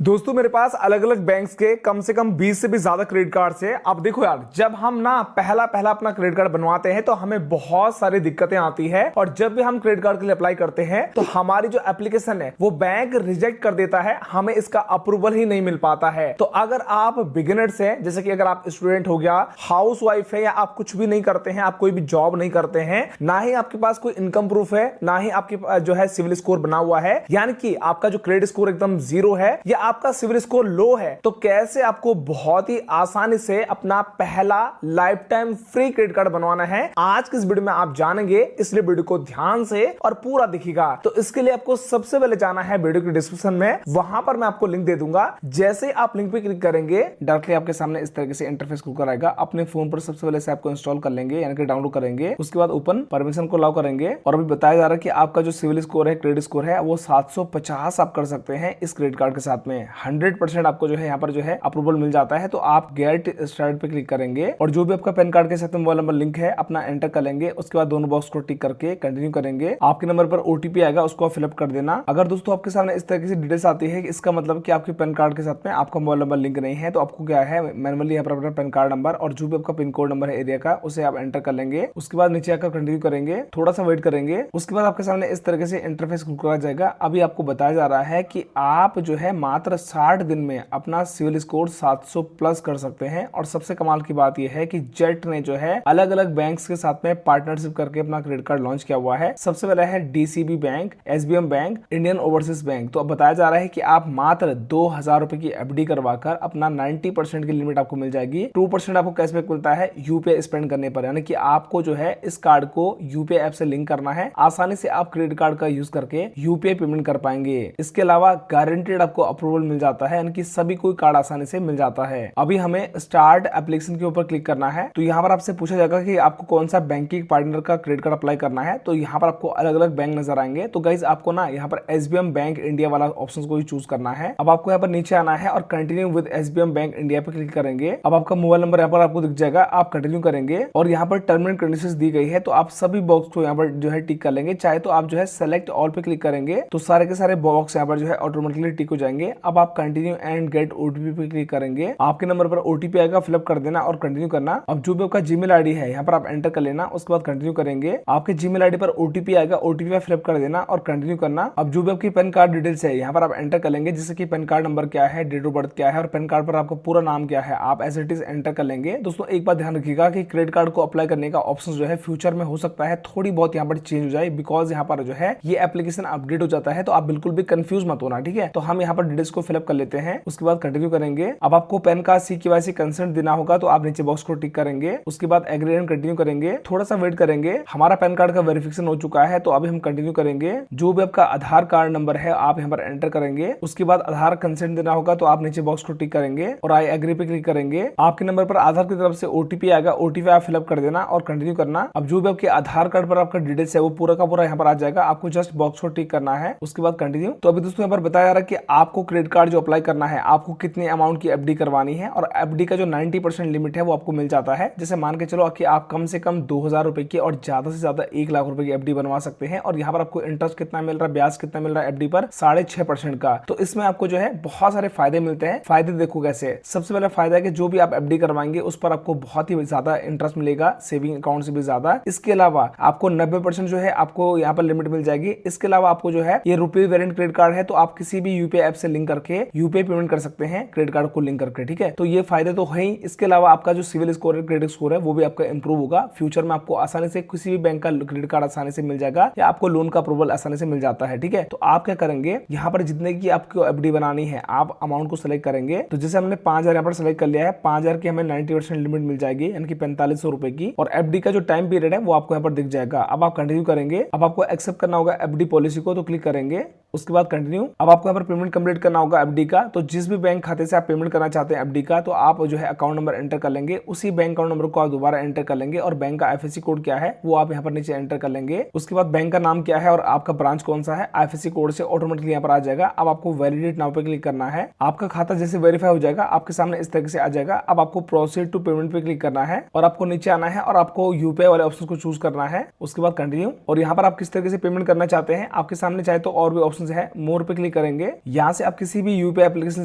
दोस्तों मेरे पास अलग अलग बैंक्स के कम से कम 20 से भी ज्यादा क्रेडिट कार्ड्स है। अब देखो यार, जब हम ना पहला अपना क्रेडिट कार्ड बनवाते हैं तो हमें बहुत सारी दिक्कतें आती है। और जब भी हम क्रेडिट कार्ड के लिए अप्लाई करते हैं तो हमारी जो एप्लीकेशन है वो बैंक रिजेक्ट कर देता है, हमें इसका अप्रूवल ही नहीं मिल पाता है। तो अगर आप बिगिनर्स हैं, जैसे कि अगर आप स्टूडेंट हो गया, हाउस वाइफ है, या आप कुछ भी नहीं करते हैं, आप कोई भी जॉब नहीं करते हैं, ना ही आपके पास कोई इनकम प्रूफ है, ना ही आपके जो है सिविल स्कोर बना हुआ है, यानी कि आपका जो क्रेडिट स्कोर एकदम जीरो है या आपका सिविल स्कोर लो है, तो कैसे आपको बहुत ही आसानी से अपना पहला life time free credit card बनवाना है, आज की इस वीडियो में आप जानेंगे। इसलिए वीडियो को ध्यान से और पूरा देखिएगा। तो इसके लिए आपको सबसे पहले जाना है वीडियो के डिस्क्रिप्शन में, वहां पर मैं आपको लिंक दे दूंगा। जैसे आप लिंक पे क्लिक करेंगे, डायरेक्टली आपके सामने इस तरीके से इंटरफेस खुलकर आएगा। अपने फोन पर सबसे पहले से आपको इंस्टॉल कर लेंगे, यानी कि डाउनलोड करेंगे। उसके बाद ओपन परमिशन को अलाउ करेंगे। और अभी बताया जा रहा है कि आपका जो सिविल स्कोर है, क्रेडिट स्कोर है, वो 750 आप कर सकते हैं इस क्रेडिट कार्ड के साथ में। 100% आपको जो है यहाँ पर जो है अप्रूवल मिल जाता है। तो आप गेट स्टार्ट पे क्लिक करेंगे और जो भी आपका पैन कार्ड के साथ मोबाइल नंबर लिंक है अपना एंटर कर लेंगे। उसके बाद दोनों बॉक्स को टिक करके कंटिन्यू करेंगे। आपके नंबर पर ओटीपी आएगा, उसको फिलअप कर देना। अगर दोस्तों आपके सामने इस तरीके से डिटेल्स आती है, इसका मतलब कि आपके पैन कार्ड के साथ में आपका मोबाइल नंबर लिंक नहीं है, तो आपको क्या है, मैनुअली यहाँ पर अपना पैन कार्ड नंबर और जो भी आपका पिन कोड नंबर है एरिया का, उसे आप एंटर कर लेंगे। उसके बाद नीचे आकर कंटिन्यू करेंगे, थोड़ा सा वेट करेंगे। उसके बाद आपके सामने इस तरीके से इंटरफेस खुल आ जाएगा। अभी आपको बताया जा रहा है कि आप जो है मात्र 60 दिन में अपना सिविल स्कोर 700 प्लस कर सकते हैं। और सबसे कमाल की बात यह है कि जेट ने जो है अलग अलग बैंक्स के साथ में पार्टनरशिप करके अपना क्रेडिट कार्ड लॉन्च किया हुआ है। सबसे पहला है DCB bank, SBM bank, Indian overseas bank. तो अब बताया जा रहा है कि आप मात्र 2000 रुपए की एफडी करवाकर अपना 90% की लिमिट आपको मिल जाएगी। 2% आपको कैशबैक मिलता है यूपीआई स्पेंड करने पर, यानी कि आपको जो है इस कार्ड को यूपीआई ऐप से लिंक करना है। आसानी से आप क्रेडिट कार्ड का यूज करके यूपीआई पेमेंट कर पाएंगे। इसके अलावा गारंटेड आपको अप्रूवल मिल जाता है, यानी कि सभी कोई कार्ड आसानी से मिल जाता है। अभी हमें स्टार्ट एप्लीकेशन के ऊपर क्लिक करना है। तो यहाँ पर आपसे पूछा जाएगा कि आपको कौन सा बैंकिंग पार्टनर का क्रेडिट कार्ड अप्लाई करना है। तो यहाँ पर आपको अलग अलग बैंक नजर आएंगे। तो गाइज आपको ना यहाँ पर एसबीएम बैंक इंडिया वाला ऑप्शन को ही चूज करना है। अब आपको यहाँ पर नीचे आना है और continue with SBM bank India पे क्लिक करेंगे। अब आपका मोबाइल नंबर यहाँ पर आपको दिख जाएगा, आप कंटिन्यू करेंगे और यहाँ पर टर्म एंड कंडीशंस दी गई है। तो आप सभी बॉक्स को यहाँ पर जो है टिक कर लेंगे। चाहे तो आप जो है सेलेक्ट ऑल पे क्लिक करेंगे तो सारे के सारे बॉक्स यहाँ पर जो है ऑटोमेटिकली टिक हो जाएंगे। अब आप कंटिन्यू एंड गेट ओटीपी पे क्लिक करेंगे। आपके नंबर पर ओटीपी आएगा, फिलअप कर देना और कंटिन्यू करना। अब जो भी आपका जीमेल आईडी है यहाँ पर आप एंटर कर लेना। उसके बाद कंटिन्यू करेंगे। आपके जीमेल आईडी पर ओटीपी आएगा, ओटीपी पे फिलअप कर देना और कंटिन्यू करना। अब जो भी आपकी पैन कार्ड डिटेल्स है यहाँ पर आप एंटर कर लेंगे, जैसे कि पैन कार्ड नंबर क्या है, डेट ऑफ बर्थ क्या है और पैन कार्ड पर आपका पूरा नाम क्या है, आप एज इट इज एंटर कर लेंगे। दोस्तों एक बात ध्यान रखिएगा कि क्रेडिट कार्ड को अप्लाई करने का ऑप्शन जो है फ्यूचर में हो सकता है थोड़ी बहुत यहाँ पर चेंज हो जाए, बिकॉज यहाँ पर जो है ये एप्लीकेशन अपडेट हो जाता है। तो आप बिल्कुल भी कंफ्यूज मत होना, ठीक है। तो हम यहाँ पर डिटेल्स को फिलअप कर लेते हैं। उसके बाद कंटिन्यू करेंगे। अब आपको पैन कार्ड CKYC कंसेंट देना होगा, तो आप नीचे बॉक्स को टिक करेंगे। उसके बाद एग्री एंड कंटिन्यू करेंगे। थोड़ा सा वेट करेंगे। हमारा पैन कार्ड का वेरिफिकेशन हो चुका है, तो अभी हम कंटिन्यू करेंगे। जो भी आपका आधार कार्ड नंबर है आप यहाँ पर एंटर करेंगे। उसके बाद आधार कंसेंट देना होगा, तो आप नीचे बॉक्स को टिक करेंगे और आई एग्री पे क्लिक करेंगे। आपके नंबर पर आधार की तरफ से ओटीपी आएगा, ओटीपी आप फिलअप कर देना और कंटिन्यू करना। अब जो भी आपके आधार कार्ड पर आपका डिटेल्स है वो पूरा का पूरा यहाँ पर आ जाएगा, आपको जस्ट बॉक्स को टिक करना है। उसके बाद कंटिन्यू। तो अभी दोस्तों यहाँ पर बताया जा रहा है कि आपको क्रेडिट कार्ड जो अप्लाई करना है, आपको कितने अमाउंट की एफडी करवानी है और एफडी का जो 90% लिमिट है वो आपको मिल जाता है। जैसे मान के चलो कि आप कम से कम 2000 रुपए की और ज्यादा से ज्यादा 1 लाख रुपए की एफडी बनवा सकते हैं। और यहाँ पर आपको इंटरेस्ट कितना मिल रहा है, ब्याज कितना मिल रहा है एफडी पर, 6.5% का। तो इसमें आपको जो है बहुत सारे फायदे मिलते हैं। फायदे देखो कैसे। सबसे पहला फायदा है कि जो भी आप एफडी करवाएंगे उस पर आपको बहुत ही ज्यादा इंटरेस्ट मिलेगा, सेविंग अकाउंट से भी ज्यादा। इसके अलावा आपको 90% जो है आपको यहाँ पर लिमिट मिल जाएगी। इसके अलावा आपको जो है ये रुपए वेरिएंट क्रेडिट कार्ड है, तो आप किसी भी यूपीआई ऐप से लिंक करके यूपीआई पेमेंट कर सकते हैं क्रेडिट कार्ड को लिंक करके, ठीक है। तो ये फायदे तो है ही। इसके अलावा आपका जो सिविल स्कोर है, क्रेडिट स्कोर है, वो भी आपका इंप्रूव होगा। फ्यूचर में आपको आसानी से किसी भी बैंक का क्रेडिट कार्ड आसानी से मिल जाएगा या आपको लोन का अप्रूवल आसानी से मिल जाता है, ठीक है। तो आप क्या करेंगे, यहाँ पर जितने की आपको एफडी बनानी है आप अमाउंट को सिलेक्ट करेंगे। तो जैसे हमने 5000 यहाँ पर सिलेक्ट कर लिया है, 5000 की हमें 90% लिमिट मिल जाएगी, यानी कि 4500 रुपए की। और एफडी का जो टाइम पीरियड है वो आपको यहाँ पर दिख जाएगा। अब आप कंटिन्यू करेंगे। अब आपको एक्सेप्ट करना होगा एफडी पॉलिसी को, तो क्लिक करेंगे। उसके बाद कंटिन्यू। अब आपको यहाँ पर पेमेंट कंप्लीट करना होगा एफडी का। तो जिस भी बैंक खाते से आप पेमेंट करना चाहते हैं एफडी का, तो आप जो है अकाउंट नंबर एंटर कर लेंगे। उसी बैंक अकाउंट नंबर को आप दोबारा एंटर कर लेंगे और बैंक का आईएफएससी कोड क्या है वो आप यहाँ पर नीचे एंटर कर लेंगे। उसके बाद बैंक का नाम क्या है और आपका ब्रांच कौन सा है, आईएफएससी कोड से ऑटोमेटिकली यहाँ पर आ जाएगा। अब आपको वैलिडेट नाउ पे क्लिक करना है। आपका खाता जैसे वेरीफाई हो जाएगा आपके सामने इस तरीके से आ जाएगा। अब आपको प्रोसीड टू पेमेंट पे क्लिक करना है और आपको नीचे आना है और आपको यूपीआई वाले ऑप्शन को चूज करना है। उसके बाद कंटिन्यू। और यहाँ पर आप किस तरीके से पेमेंट करना चाहते हैं आपके सामने, चाहे तो और भी ऑप्शन है, मोर पे क्लिक करेंगे। यहाँ से आप किसी भी यूपीआई एप्लीकेशन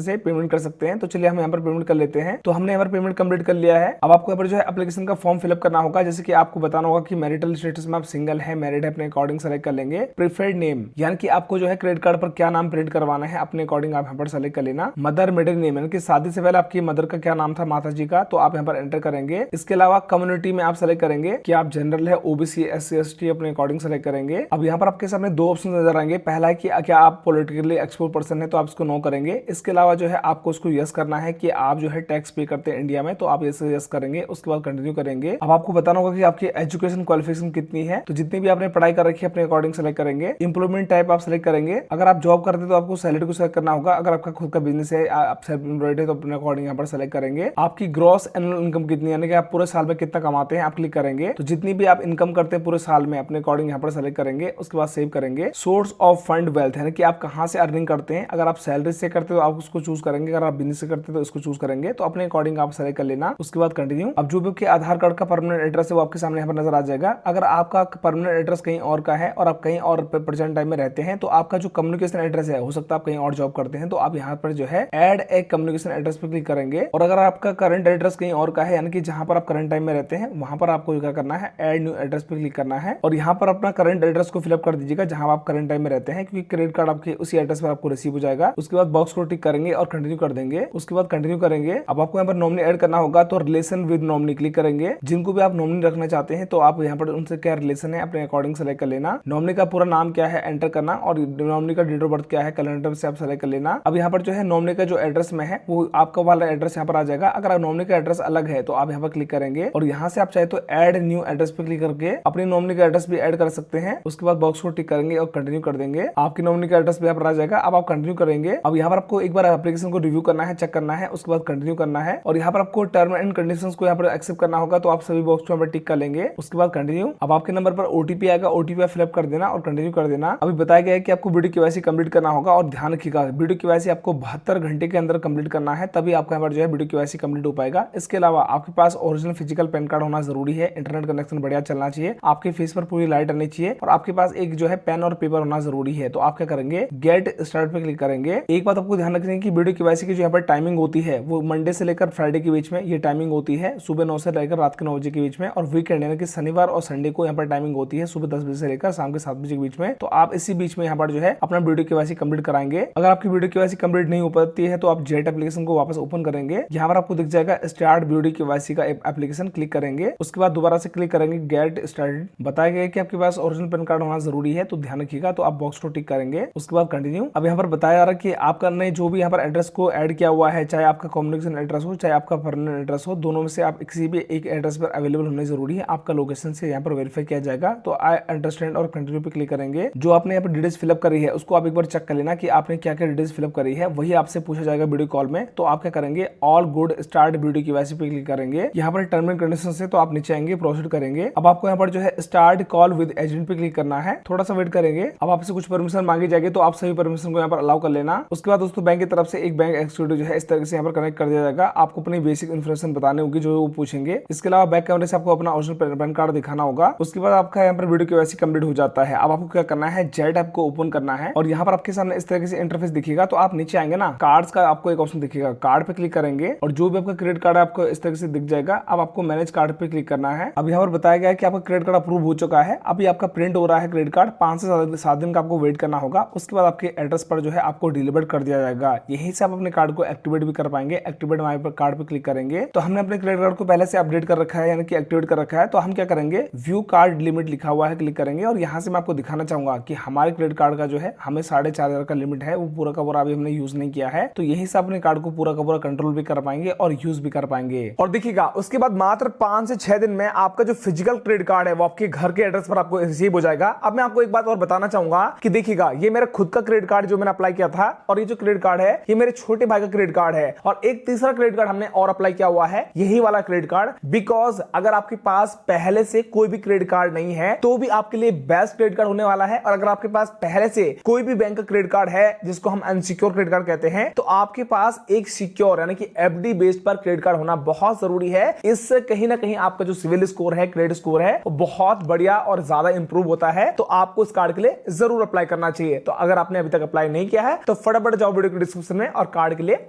से पेमेंट कर सकते हैं। तो चलिए हम यहाँ पर पेमेंट कर लेते हैं। तो हमने यहाँ पर पेमेंट कंप्लीट कर लिया है। अब आपको यहाँ पर जो है एप्लीकेशन का फॉर्म फिलअप करना होगा। जैसे कि आपको बताना होगा कि मैरिटल स्टेटस में आप सिंगल है, मैरिड है, अपने अकॉर्डिंग सेलेक्ट कर लेंगे। प्रीफर्ड नेम यानी कि आपको जो है क्रेडिट कार्ड पर क्या नाम प्रिंट करवाना है अपने अकॉर्डिंग आप यहाँ पर सेलेक्ट कर लेना। मदर मिडिल नेम यानी कि शादी से पहले आपकी मदर का क्या नाम था, माता जी का, तो आप यहाँ पर एंटर करेंगे। इसके अलावा कम्युनिटी में आप सेलेक्ट करेंगे कि आप जनरल है, ओबीसी, एससी, एसटी अपने अकॉर्डिंग सेलेक्ट करेंगे। अब यहाँ पर आपके सामने दो ऑप्शन नजर आएंगे। पहला है कि क्या आप पॉलिटिकली एक्सपोर्ट पर्सन है, तो आप इसको नो करेंगे। इसके अलावा जो है आपको उसको यस करना है कि आप जो है टैक्स पे करते हैं इंडिया में, तो आप इसे यस करेंगे। उसके बाद कंटिन्यू करेंगे। अब आपको बताना होगा कि आपकी एजुकेशन क्वालिफिकेशन कितनी है, तो जितनी भी आपने पढ़ाई कर रखी है अपने अकॉर्डिंग सेलेक्ट करेंगे। इंप्लॉयमेंट टाइप आप सेलेक्ट करेंगे। अगर आप जॉब करते हैं तो आपको सैलरी को सेलेक्ट करना होगा। अगर आपका खुद का बिजनेस है, आप सेल्फ एम्प्लॉयड है, तो अपने अकॉर्डिंग यहाँ पर सेलेक्ट करेंगे। आपकी ग्रॉस एनुअल इनकम कितनी यानी कि आप पूरे साल में कितना कमाते हैं आप क्लिक करेंगे। तो जितनी भी आप इनकम करते हैं पूरे साल में अपने अकॉर्डिंग यहाँ पर सेलेक्ट करेंगे। उसके बाद सेव करेंगे। सोर्स ऑफ फंड वेल्थ यानी कि आप कहां से अर्निंग करते हैं। अगर आप सैलरी से करते हो तो आप उसको चूज करेंगे। अगर आप बिजनेस से करते हो तो इसको चूज करेंगे। तो अपने अकॉर्डिंग आप सेलेक्ट कर लेना। उसके बाद कंटिन्यू। अब जो भी आपके आधार कार्ड का परमानेंट एड्रेस है वो आपके सामने यहाँ पर नजर आ जाएगा। अगर आपका परमानेंट एड्रेस कहीं और का है और आप कहीं और प्रेजेंट टाइम में रहते हैं, तो आपका जो कम्युनिकेशन एड्रेस है, हो सकता है आप कहीं और जॉब करते हैं, तो आप यहाँ पर जो है ऐड ए कम्युनिकेशन एड्रेस पे क्लिक करेंगे। और अगर आपका करंट एड्रेस कहीं और का है यानी कि जहां पर आप करंट टाइम में रहते हैं, वहां पर आपको क्या करना है, ऐड न्यू एड्रेस पे क्लिक करना है। और यहाँ पर अपना करंट एड्रेस को फिलअप कर दीजिएगा जहां आप करंट टाइम में रहते हैं, क्योंकि क्रेडिट कार्ड आपके उसी एड्रेस पर आपको रिसीव हो जाएगा। उसके बाद बॉक्स को टिक करेंगे और कंटिन्यू कर देंगे। उसके बाद कंटिन्यू करेंगे। अब आपको यहाँ पर नॉमिनी ऐड करना होगा, तो रिलेशन विद नॉमिनी क्लिक करेंगे। जिनको भी आप नॉमिनी रखना चाहते हैं, तो आप यहाँ पर उनसे क्या रिलेशन है अपने अकॉर्डिंग सेलेक्ट कर लेना। नॉमिनी का पूरा नाम क्या है एंटर करना, और नॉमिनी का डेट ऑफ बर्थ क्या है कैलेंडर से आप सेलेक्ट कर लेना। अब यहाँ पर जो है नॉमिनी का जो एड्रेस में है वो आपका वाला एड्रेस यहाँ पर आ जाएगा। अगर नॉमिनी का एड्रेस अलग है तो आप यहाँ पर क्लिक करेंगे और यहाँ से आप चाहे तो ऐड न्यू एड्रेस पे क्लिक करके अपनी नॉमिनी का एड्रेस भी ऐड कर सकते हैं। उसके बाद बॉक्स को टिक करेंगे और कंटिन्यू कर देंगे। आपकी नॉमिनी का एड्रेस भी यहाँ पर आ जाएगा। अब आप कंटिन्यू करेंगे। अब यहाँ पर आपको एक बार एप्लीकेशन को रिव्यू करना है, चेक करना है, उसके बाद कंटिन्यू करना है। और यहाँ पर आपको टर्म एंड कंडीशंस को यहाँ पर एक्सेप्ट करना होगा, तो आप सभी बॉक्स पर टिक कर लेंगे। उसके बाद कंटिन्यू। अब आपके नंबर पर ओटीपी आएगा, ओटीपी फिलअप कर देना और कंटिन्यू कर देना। अभी बताया गया है कि आपको वीडियो केवाईसी कंप्लीट करना होगा, और ध्यान रखिएगा वीडियो केवाईसी आपको 72 घंटे के अंदर कंप्लीट करना है, तभी आपका यहाँ पर जो है वीडियो केवाईसी कंप्लीट हो पाएगा। इसके अलावा आपके पास ओरिजिनल फिजिकल पैन कार्ड होना जरूरी है। इंटरनेट कनेक्शन बढ़िया चलना चाहिए, आपके फेस पर पूरी लाइट आनी चाहिए, और आपके पास एक जो है पेन और पेपर होना जरूरी है। तो आप क्या करेंगे, गेट स्टार्ट पे क्लिक करेंगे। एक बात आपको ध्यान रखनी है कि वीडियो केवाईसी की जो यहाँ पर टाइमिंग होती है वो मंडे से लेकर फ्राइडे के बीच में ये टाइमिंग होती है, सुबह 9 से लेकर रात के 9 बजे के बीच में। और वीकेंड यानी कि शनिवार और संडे को यहाँ पर टाइमिंग होती है सुबह 10 बजे से लेकर शाम के 7 बजे के बीच में। तो आप इसी बीच में यहाँ पर जो है अपना वीडियो केवाईसी कंप्लीट कराएंगे। अगर आपकी वीडियो केवाईसी कंप्लीट नहीं हो पाती है तो आप जेट एप्लीकेशन को वापस ओपन करेंगे। यहाँ पर आपको दिख जाएगा स्टार्ट वीडियो केवाईसी का एप्लीकेशन, क्लिक करेंगे। उसके बाद दोबारा से क्लिक करेंगे गेट स्टार्टेड। बताया गया कि आपके पास ओरिजिनल पैन कार्ड होना जरूरी है, तो ध्यान रखिएगा। तो आप बॉक्स को टिक करेंगे। उसके बाद कंटिन्यू। अब यहाँ पर बताया जा रहा है कि आपका ने जो भी यहाँ पर एड्रेस को ऐड किया हुआ है, चाहे आपका कम्युनिकेशन एड्रेस हो चाहे आपका परमानेंट एड्रेस हो, दोनों में से आप किसी भी एक एड्रेस पर अवेलेबल होने जरूरी है। आपका लोकेशन से यहाँ पर वेरीफाई किया जाएगा। तो आई अंडरस्टैंड और कंटिन्यू पे क्लिक करेंगे। जो आपने यहाँ पर डिटेल्स फिलअप करी है उसको आप एक बार चेक कर लेना कि आपने क्या क्या डिटेल्स फिलअप करी है, वही आपसे पूछा जाएगा वीडियो कॉल में। तो आप क्या करेंगे, all good start video KYC पे क्लिक करेंगे। यहाँ पर टर्म एंड कंडीशन से तो आप नीचे आएंगे, प्रोसीड करेंगे। अब आपको यहाँ पर जो है स्टार्ट कॉल विद एजेंट पे क्लिक करना है, थोड़ा सा वेट करेंगे। अब आपसे कुछ परमिशन मांगी जाएगी, तो आप सभी परमिशन को यहाँ पर अलाउ कर लेना। उसके बाद दोस्तों बैंक की तरफ से एक बैंक एक्जीक्यूटिव जो है इस तरह से यहाँ पर कनेक्ट कर दिया जाएगा। आपको अपनी बेसिक इन्फॉर्मेशन बताने होगी जो वो पूछेंगे। इसके अलावा बैक कैमरे से आपको अपना ओरिजिनल पैन कार्ड दिखाना होगा। उसके बाद आपका यहाँ पर वीडियो केवाईसी कंप्लीट हो जाता है। अब आपको क्या करना है, जेट ऐप को ओपन करना है, और यहाँ पर आपके सामने इस तरह से इंटरफेस दिखेगा। तो आप नीचे आएंगे ना, कार्ड्स का आपको एक ऑप्शन दिखेगा, कार्ड पे क्लिक करेंगे और जो भी आपका क्रेडिट कार्ड है आपको इस तरह से दिख जाएगा। अब आपको मैनेज कार्ड पे क्लिक करना है। अब यहाँ पर बताया गया है कि आपका क्रेडिट कार्ड अप्रूव हो चुका है। अभी आपका प्रिंट हो रहा है क्रेडिट कार्ड, 5 से 7 दिन का आपको वेट करना होगा। उसके बाद आपके एड्रेस पर जो है आपको डिलीवर कर दिया जाएगा। यहीं से आप अपने कार्ड को एक्टिवेट भी कर पाएंगे। एक्टिवेट माई कार्ड पे क्लिक करेंगे। तो हमने अपने क्रेडिट कार्ड को पहले से अपडेट कर रखा है, यानी कि एक्टिवेट कर रखा है। तो हम क्या करेंगे, व्यू कार्ड लिमिट लिखा हुआ है, क्लिक करेंगे। और यहाँ से मैं आपको दिखाना चाहूंगा कि हमारे क्रेडिट कार्ड का जो है हमें 4,500 का लिमिट है, वो पूरा का पूरा अभी हमने यूज नहीं किया है। तो यही से अपने कार्ड को पूरा का पूरा कंट्रोल भी कर पाएंगे और यूज भी कर पाएंगे। और देखिएगा उसके बाद मात्र 5 से 6 दिन में आपका जो फिजिकल क्रेडिट कार्ड है वो आपके घर के एड्रेस पर आपको रिसीव हो जाएगा। अब मैं आपको एक बात और बताना चाहूंगा कि देखिएगा ये मेरा खुद का क्रेडिट कार्ड जो मैंने अप्लाई किया था, और ये जो क्रेडिट कार्ड है ये मेरे छोटे भाई का क्रेडिट कार्ड है, और एक तीसरा क्रेडिट कार्ड हमने और अप्लाई किया हुआ है, यही वाला क्रेडिट कार्ड। बिकॉज अगर आपके पास पहले से कोई भी क्रेडिट कार्ड नहीं है तो भी आपके लिए बेस्ट क्रेडिट कार्ड होने वाला है। और अगर आपके पास पहले से कोई भी बैंक का क्रेडिट कार्ड है जिसको हम अनसिक्योर क्रेडिट कार्ड कहते हैं, तो आपके पास एक सिक्योर यानी कि एफडी बेस्ड पर क्रेडिट कार्ड होना बहुत जरूरी है। इससे कहीं ना कहीं आपका जो सिविल स्कोर है, क्रेडिट स्कोर है, वो बहुत बढ़िया और ज्यादा इंप्रूव होता है। तो आपको इस कार्ड के लिए जरूर अप्लाई करना चाहिए। तो अगर आपने अभी तक अप्लाई नहीं किया है तो फटाफट जाओ वीडियो के डिस्क्रिप्शन में और कार्ड के लिए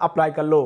अप्लाई कर लो।